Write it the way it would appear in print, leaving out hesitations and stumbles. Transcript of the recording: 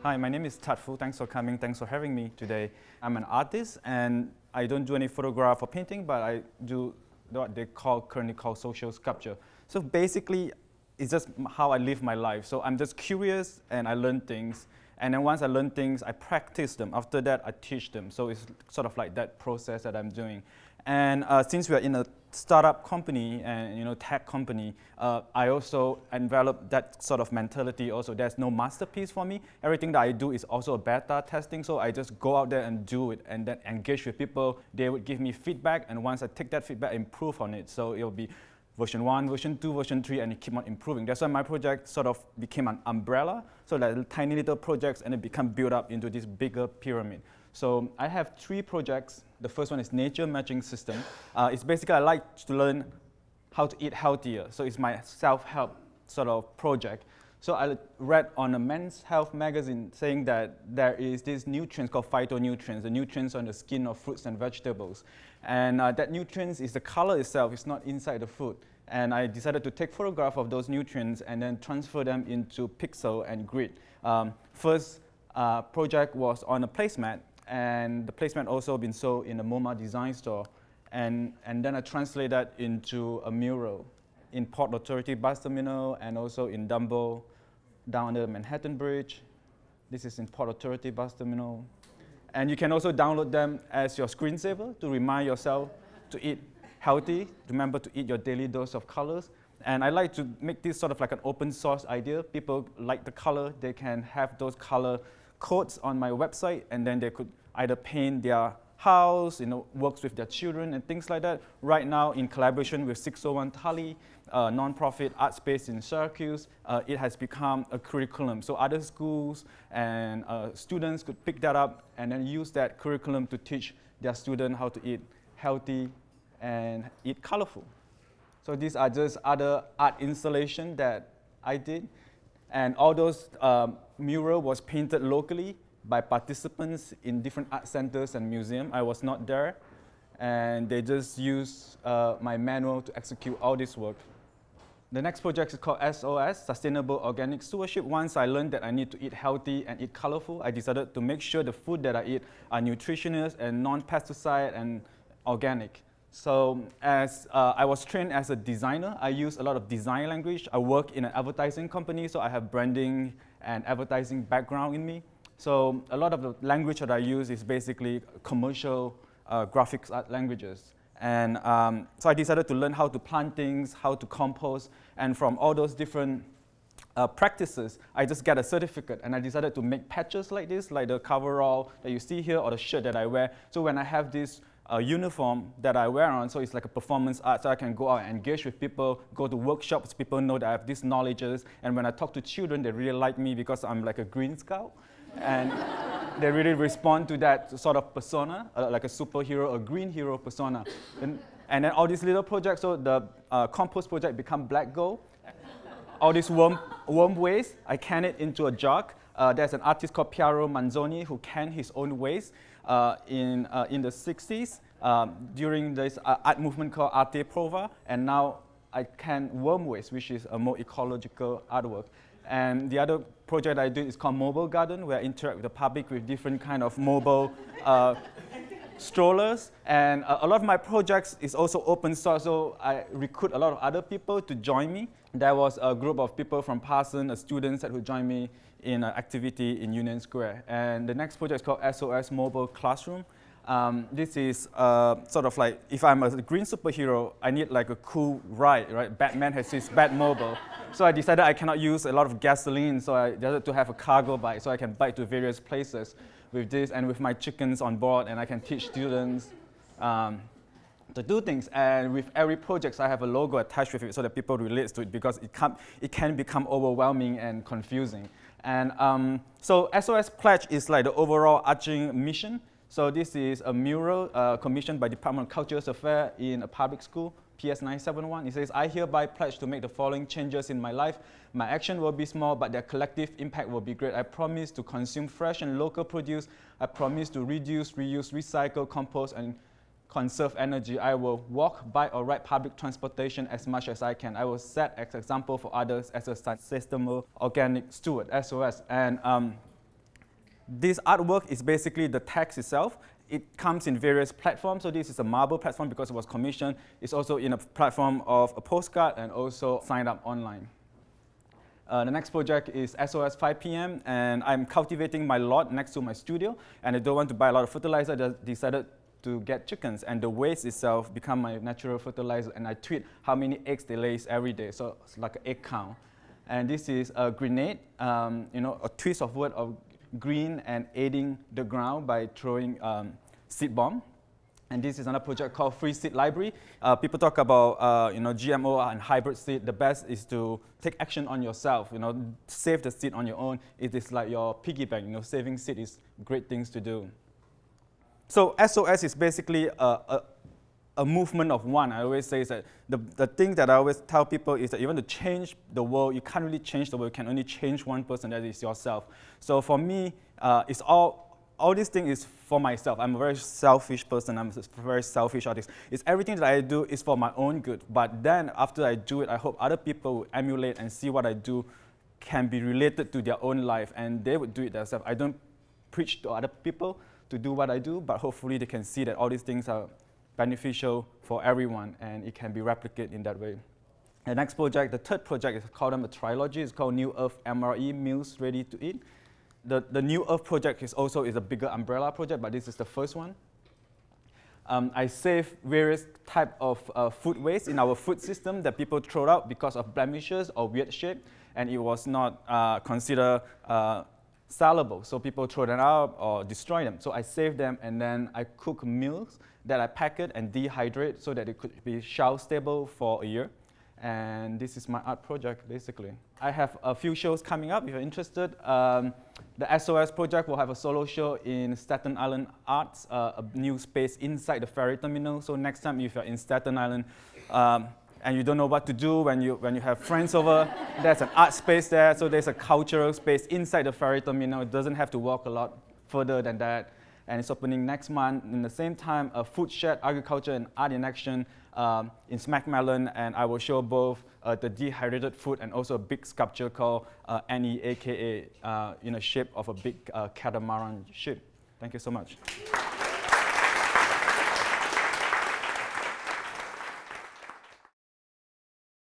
Hi, my name is Tattfoo. Thanks for coming. Thanks for having me today. I'm an artist, and I don't do any photograph or painting, but I do what they currently call social sculpture. So basically, it's just how I live my life. So I'm just curious, and I learn things. And then once I learn things, I practice them. After that, I teach them. So it's sort of like that process that I'm doing. And since we are in a startup company and tech company, I also envelop that sort of mentality. Also, there's no masterpiece for me. Everything that I do is also a beta testing. So I just go out there and do it, and then engage with people. They would give me feedback, and once I take that feedback, improve on it. So it'll be version 1, version 2, version 3, and it keep on improving. That's why my project sort of became an umbrella, so that tiny little projects, and it become built up into this bigger pyramid. So I have 3 projects. The first one is Nature Matching System. It's basically I like to learn how to eat healthier. So it's my self-help sort of project. So I read on a Men's Health magazine saying that there is this nutrients called phytonutrients, the nutrients on the skin of fruits and vegetables. And that nutrients is the color itself, it's not inside the food. And I decided to take photograph of those nutrients and then transfer them into pixel and grid. First project was on a placemat, and the placemat also been sold in a MoMA design store. And then I translate that into a mural in Port Authority bus terminal and also in Dumbo, down under Manhattan Bridge. This is in Port Authority bus terminal. And you can also download them as your screensaver to remind yourself to eat healthy, remember to eat your daily dose of colors. And I like to make this sort of like an open source idea. People like the color, they can have those color codes on my website, and then they could either paint their house, works with their children and things like that. Right now, in collaboration with 601 Tali, a non-profit art space in Syracuse, it has become a curriculum. So other schools and students could pick that up and then use that curriculum to teach their students how to eat healthy and eat colorful. So these are just other art installations that I did. And all those mural was painted locally by participants in different art centers and museums. I was not there, and they just used my manual to execute all this work. The next project is called SOS, Sustainable Organic Stewardship. Once I learned that I need to eat healthy and eat colorful, I decided to make sure the food that I eat are nutritious and non-pesticide and organic. So as I was trained as a designer, I use a lot of design language. I work in an advertising company, so I have branding and advertising background in me. So a lot of the language that I use is basically commercial graphics art languages. And so I decided to learn how to plant things, how to compost, and from all those different practices, I just got a certificate, and I decided to make patches like this, like the coverall that you see here, or the shirt that I wear. So when I have this uniform that I wear on, so it's like a performance art, so I can go out and engage with people, go to workshops, people know that I have these knowledges, and when I talk to children, they really like me because I'm like a Green Scout, and they really respond to that sort of persona, like a superhero, a green hero persona. And then all these little projects, so the compost project become black gold. All this worm waste, I can it into a jug. There's an artist called Piero Manzoni who canned his own waste in the 60s during this art movement called Arte Prova, and now I can worm waste, which is a more ecological artwork. And the other project I did is called Mobile Garden, where I interact with the public with different kind of mobile strollers. And a lot of my projects is also open source, so I recruit a lot of other people to join me. There was a group of people from Parsons, students who joined me in an activity in Union Square. And the next project is called SOS Mobile Classroom. This is sort of like, if I'm a green superhero, I need like a cool ride, right? Batman has his Batmobile. So I decided I cannot use a lot of gasoline, so I decided to have a cargo bike, so I can bike to various places with this and with my chickens on board, and I can teach students to do things. And with every project, I have a logo attached with it so that people relate to it, because it can become overwhelming and confusing. And so SOS Pledge is like the overall arching mission. So this is a mural commissioned by Department of Cultural Affairs in a public school, PS 971. It says, I hereby pledge to make the following changes in my life. My action will be small, but their collective impact will be great. I promise to consume fresh and local produce. I promise to reduce, reuse, recycle, compost, and conserve energy. I will walk, bike, or ride public transportation as much as I can. I will set as example for others as a sustainable organic steward, SOS. And This artwork is basically the text itself. It comes in various platforms. So this is a marble platform because it was commissioned. It's also in a platform of a postcard and also signed up online. The next project is SOS 5 p.m. and I'm cultivating my lot next to my studio, and I don't want to buy a lot of fertilizer. I just decided to get chickens, and the waste itself become my natural fertilizer, and I tweet how many eggs they lay every day, so it's like an egg count. And this is a grenade, a twist of word of green and aiding the ground by throwing seed bomb. And this is another project called Free Seed Library. People talk about GMO and hybrid seed. The best is to take action on yourself. Save the seed on your own. It is like your piggy bank. Saving seed is great things to do. So SOS is basically a movement of one. I always say that the thing that I always tell people is that you want to change the world. You can't really change the world. You can only change one person. That is yourself. So for me, it's all these things is for myself. I'm a very selfish person. I'm a very selfish artist. It's everything that I do is for my own good. But then after I do it, I hope other people will emulate and see what I do can be related to their own life, and they would do it themselves. I don't preach to other people to do what I do, but hopefully they can see that all these things are beneficial for everyone, and it can be replicated in that way. The next project, the third project, is called a trilogy. It's called New Earth MRE, Meals Ready to Eat. The New Earth project is a bigger umbrella project, but this is the first one. I save various types of food waste in our food system that people throw out because of blemishes or weird shape, and it was not considered sellable. So people throw them out or destroy them. So I save them, and then I cook meals that I pack it and dehydrate so that it could be shelf stable for a year. And this is my art project, basically. I have a few shows coming up if you're interested. The SOS project will have a solo show in Staten Island Arts, a new space inside the ferry terminal. So next time if you're in Staten Island and you don't know what to do when you have friends over, there's an art space there. So there's a cultural space inside the ferry terminal. It doesn't have to walk a lot further than that. And it's opening next month. In the same time, a food shed, agriculture, and art in action in Smack Melon, and I will show both the dehydrated food and also a big sculpture called Annie, aka in the shape of a big catamaran ship. Thank you so much.